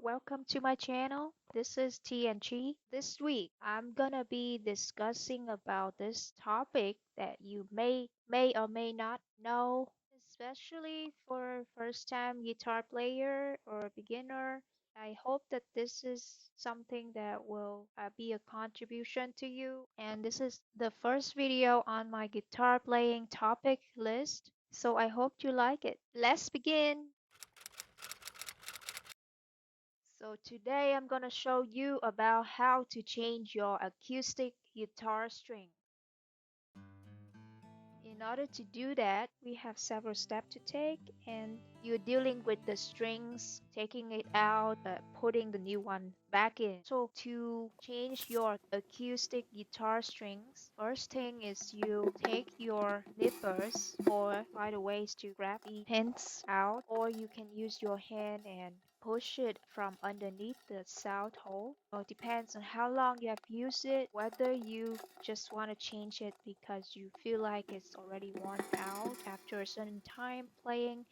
welcome to my channel. This is TNG. This week, I'm gonna be discussing about this topic that you may or may not know, especially for first-time guitar player or beginner. I hope that this is something that will be a contribution to you. And this is the first video on my guitar playing topic list. So I hope you like it. Let's begin. So today I'm gonna show you about how to change your acoustic guitar string. In order to do that, we have several steps to take, and you're dealing with the strings, taking it out, putting the new one back in. So to change your acoustic guitar strings, first thing is you take your nippers, or by the ways to grab the pins out, or you can use your hand and push it from underneath the sound hole. So it depends on how long you have used it, whether you just want to change it because you feel like it's already worn out after a certain time playing.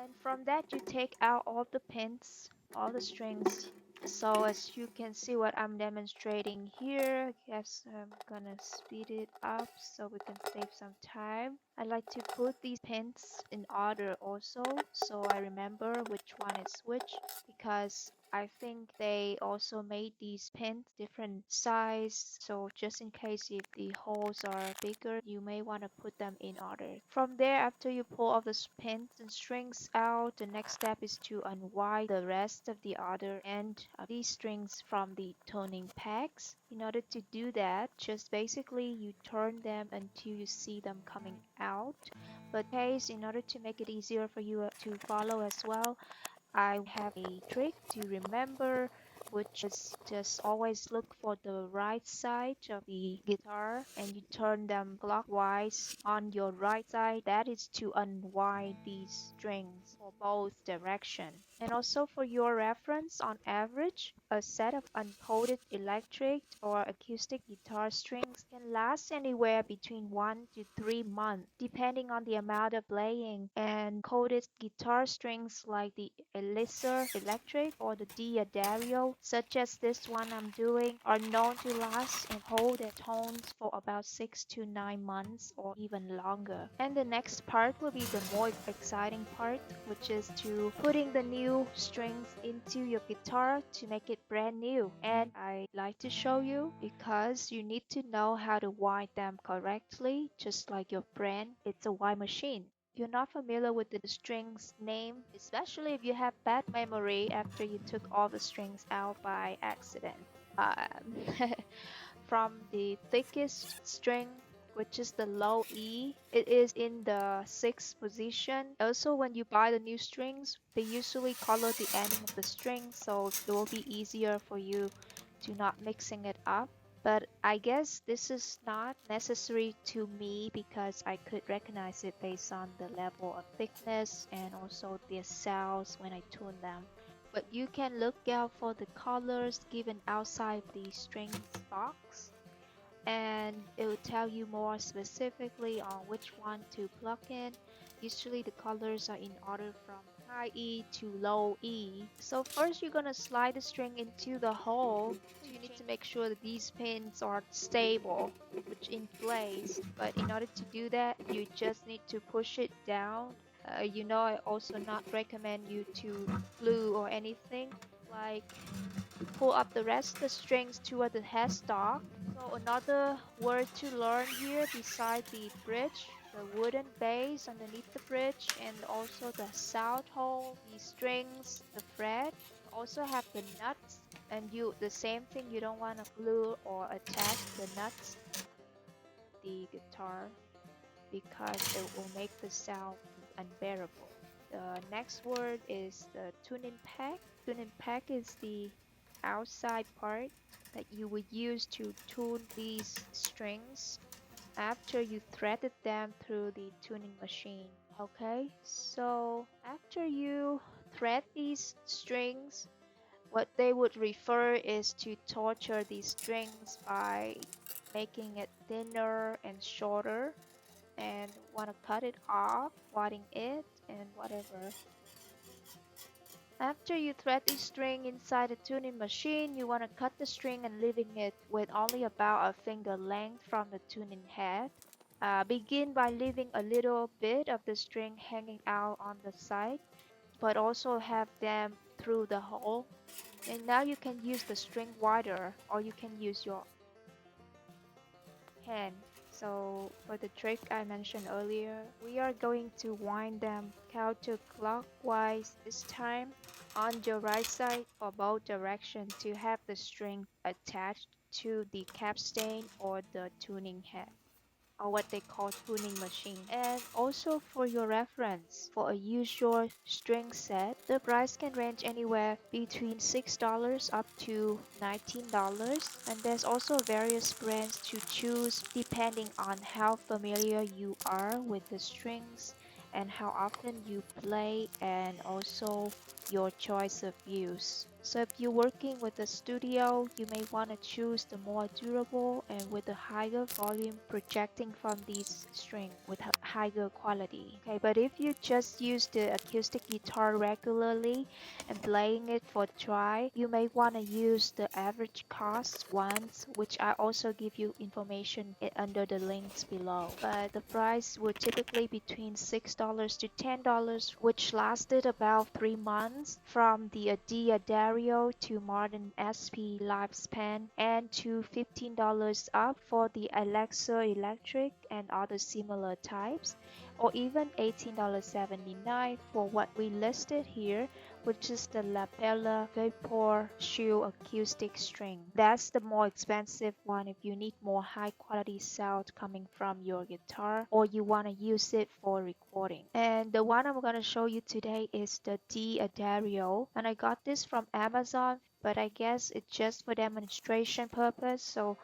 And from that, you take out all the pins, all the strings. So as you can see what I'm demonstrating here, guess I'm gonna speed it up so we can save some time. I like to put these pins in order also, so I remember which one is which, because I think they also made these pins different size, so just in case if the holes are bigger, you may want to put them in order. From there, after you pull all the pins and strings out, the next step is to unwind the rest of the other end of these strings from the tuning pegs. In order to do that, just basically you turn them until you see them coming out. But case, in order to make it easier for you to follow as well, I have a trick to remember, which is just always look for the right side of the guitar and you turn them clockwise on your right side. That is to unwind these strings for both direction. And also for your reference, on average, a set of uncoated electric or acoustic guitar strings can last anywhere between 1 to 3 months, depending on the amount of playing. And coated guitar strings like the Elixir Electric or the D'Addario, such as this one I'm doing, are known to last and hold their tones for about 6 to 9 months or even longer. And the next part will be the more exciting part, which is to putting the new strings into your guitar to make it brand new. And I like to show you because you need to know how to wind them correctly, just like your brain. It's a wind machine. If you're not familiar with the strings name, especially if you have bad memory after you took all the strings out by accident. Um, from the thickest string, which is the low E. It is in the sixth position. Also, when you buy the new strings, they usually color the ending of the string, so it will be easier for you to not mixing it up. But I guess this is not necessary to me because I could recognize it based on the level of thickness and also the sounds when I tune them. But you can look out for the colors given outside the strings box, and it will tell you more specifically on which one to plug in. Usually the colors are in order from high E to low E. So first you're gonna slide the string into the hole. You need to make sure that these pins are stable, which in place. But in order to do that, you just need to push it down. I also not recommend you to glue or anything. Like pull up the rest of the strings toward the headstock. So another word to learn here beside the bridge, the wooden base underneath the bridge, and also the sound hole, the strings, the fret. Also have the nuts, and you the same thing, you don't want to glue or attach the nuts the guitar because it will make the sound unbearable. The next word is the tuning peg. Tuning peg is the outside part that you would use to tune these strings after you threaded them through the tuning machine. Okay, so after you thread these strings, what they would refer is to torture these strings by making it thinner and shorter, and want to cut it off, wadding it and whatever. After you thread the string inside the tuning machine, you want to cut the string and leaving it with only about a finger length from the tuning head. Begin by leaving a little bit of the string hanging out on the side, but also have them through the hole. And now you can use the string wider or you can use your hand. So for the trick I mentioned earlier, we are going to wind them counterclockwise this time on your right side for both directions to have the string attached to the capstan or the tuning head, or what they call tuning machine. And also for your reference, for a usual string set, the price can range anywhere between $6 up to $19. And there's also various brands to choose depending on how familiar you are with the strings and how often you play, and also your choice of use. So if you're working with a studio, you may want to choose the more durable and with a higher volume projecting from these strings with a higher quality. Okay, but if you just use the acoustic guitar regularly and playing it for try, you may want to use the average cost ones, which I also give you information under the links below. But the price would typically between $6 to $10, which lasted about 3 months from the Dario to modern SP lifespan, and to $15 up for the Alexa electric and other similar types, or even $18.79 for what we listed here, which is the La Bella Vapor Shoe acoustic string. That's the more expensive one if you need more high quality sound coming from your guitar or you want to use it for recording. And the one I'm going to show you today is the Dario, and I got this from Amazon, but I guess it's just for demonstration purpose. So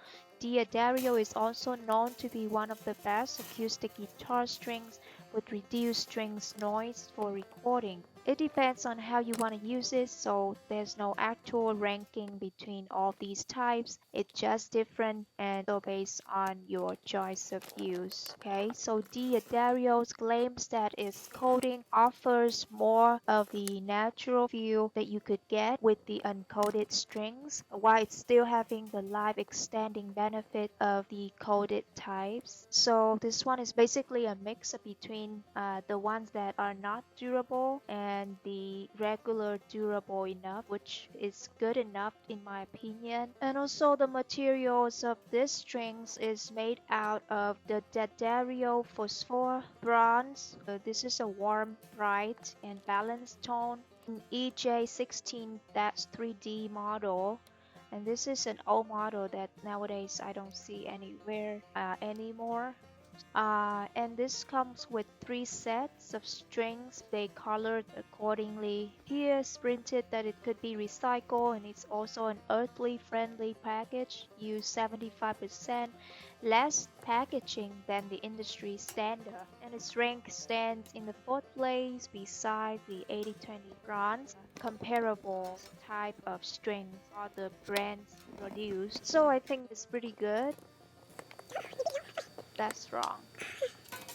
Dario is also known to be one of the best acoustic guitar strings with reduced strings noise for recording. It depends on how you want to use it, so there's no actual ranking between all these types. It's just different and so based on your choice of use. Okay, so Diodario's claims that its coating offers more of the natural feel that you could get with the uncoated strings, while it's still having the live extending benefit of the coated types. So this one is basically a mix between the ones that are not durable and the regular durable enough, which is good enough in my opinion. And also the materials of these strings is made out of the Daddario phosphor bronze. This is a warm, bright, and balanced tone. An EJ16 that's 3D model, and this is an old model that nowadays I don't see anywhere anymore. And this comes with 3 sets of strings. They colored accordingly. Here it's printed that it could be recycled, and it's also an earthly friendly package. Use 75% less packaging than the industry standard. And its rank stands in the 4th place beside the 8020 bronze, comparable type of strings other brands produced. So I think it's pretty good. That's wrong.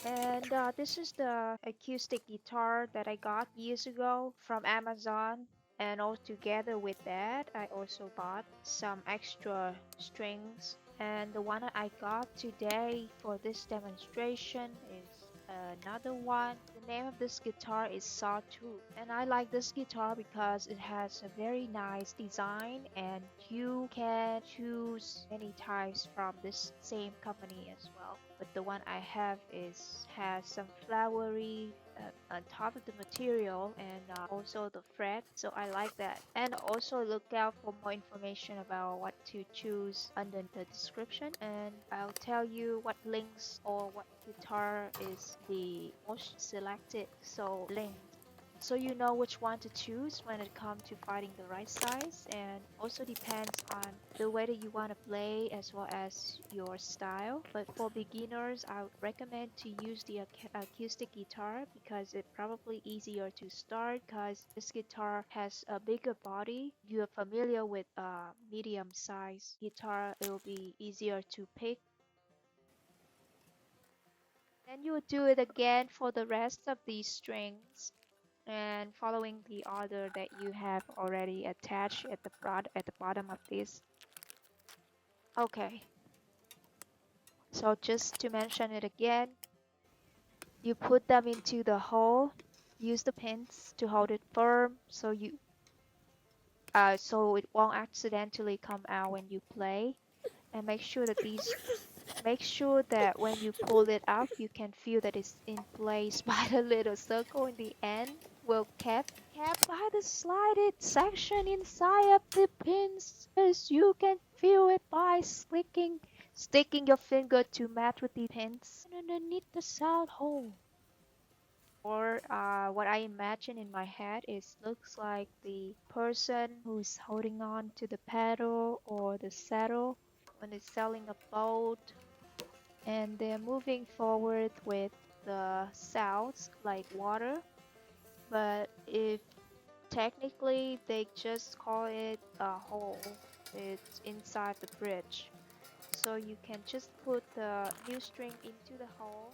And this is the acoustic guitar that I got years ago from Amazon. And all together with that, I also bought some extra strings. And the one that I got today for this demonstration is another one. The name of this guitar is Sawtooth. And I like this guitar because it has a very nice design, and you can choose many types from this same company as well. But the one I have is has some flowery on top of the material, and also the fret, so I like that. And also look out for more information about what to choose under the description, and I'll tell you what links or what guitar is the most selected, so links, so you know which one to choose when it comes to finding the right size. And also depends on the way that you want to play as well as your style. But for beginners, I would recommend to use the acoustic guitar because it's probably easier to start, because this guitar has a bigger body. If you're familiar with a medium size guitar, it will be easier to pick. Then you would do it again for the rest of these strings. and following the order that you have already attached at the bottom of this. Okay, so just to mention it again, you put them into the hole, use the pins to hold it firm so it won't accidentally come out when you play. And make sure that when you pull it up, you can feel that it's in place by the little circle in the end. Will kept by the slided section inside of the pins. Yes, you can feel it by sticking your finger to match with the pins underneath the sound hole. Or what I imagine in my head is looks like the person who's holding on to the pedal or the saddle when they're sailing a boat and they're moving forward with the sounds like water. But if technically they just call it a hole, it's inside the bridge. So you can just put the new string into the hole.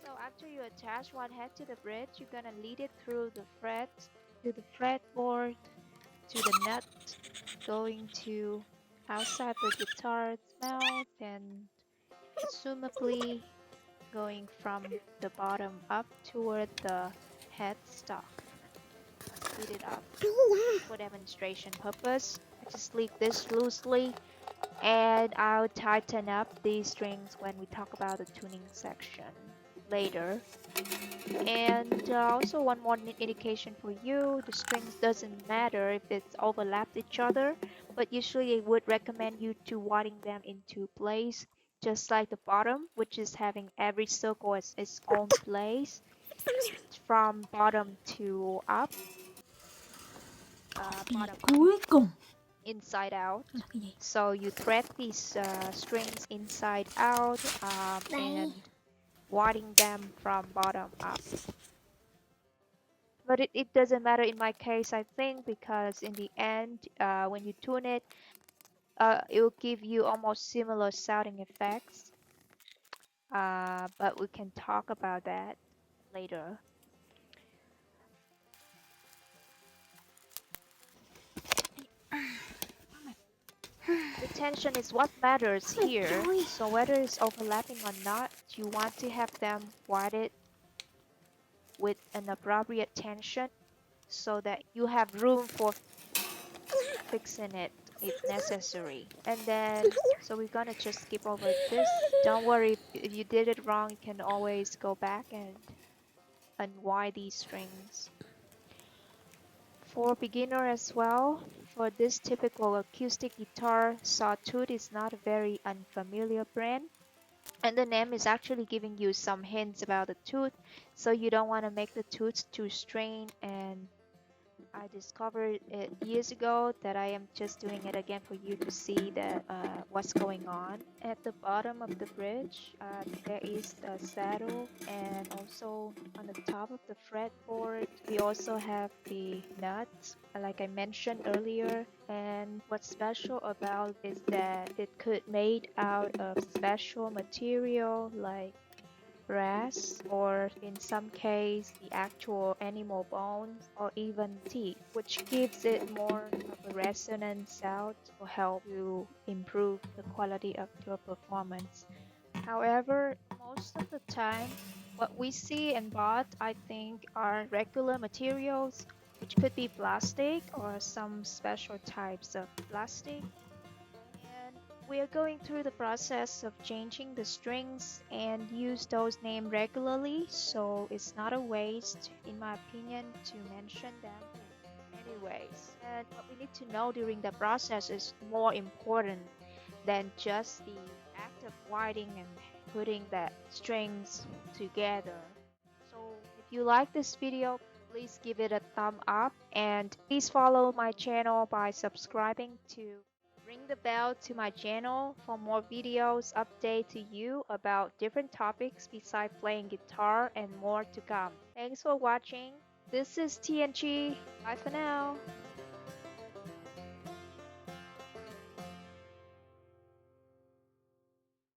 So after you attach one head to the bridge, you're gonna lead it through the frets to the fretboard to the nut, going to outside the guitar's mouth and presumably going from the bottom up toward the headstock. I speed it up for demonstration purpose. I just leave this loosely and I'll tighten up these strings when we talk about the tuning section later. And also one more indication for you, the strings doesn't matter if it's overlapped each other, but usually I would recommend you to widen them into place, just like the bottom, which is having every circle as its own place from bottom to up, Kỳ bottom up, cuối cùng inside out. là cái gì? So you thread these strings inside out Đây. and widen them from bottom up. But it doesn't matter in my case, I think, because in the end, when you tune it, it will give you almost similar sounding effects. But we can talk about that later. The tension is what matters Ôi here. trời. So whether it's overlapping or not, you want to have them wired with an appropriate tension so that you have room for fixing it if necessary. And then, so we're gonna just skip over this. Don't worry if you did it wrong, you can always go back and unwind these strings. For beginner as well, for this typical acoustic guitar, Sawtooth is not a very unfamiliar brand. And the name is actually giving you some hints about the tooth, so you don't want to make the tooth too strained. And I discovered it years ago that I am just doing it again for you to see that what's going on. At the bottom of the bridge, there is a saddle, and also on the top of the fretboard, we also have the nuts, like I mentioned earlier. And what's special about it is that it could made out of special material like brass, or in some case the actual animal bones or even teeth, which gives it more of a resonant sound to help you improve the quality of your performance. However, most of the time, what we see and bought, I think, are regular materials, which could be plastic or some special types of plastic. And we are going through the process of changing the strings and use those names regularly, so it's not a waste, in my opinion, to mention them anyways. And what we need to know during the process is more important than just the act of wiring and putting the strings together. So if you like this video, please give it a thumb up and please follow my channel by subscribing to ring the bell to my channel for more videos update to you about different topics besides playing guitar and more to come. Thanks for watching. This is TNG. Bye for now.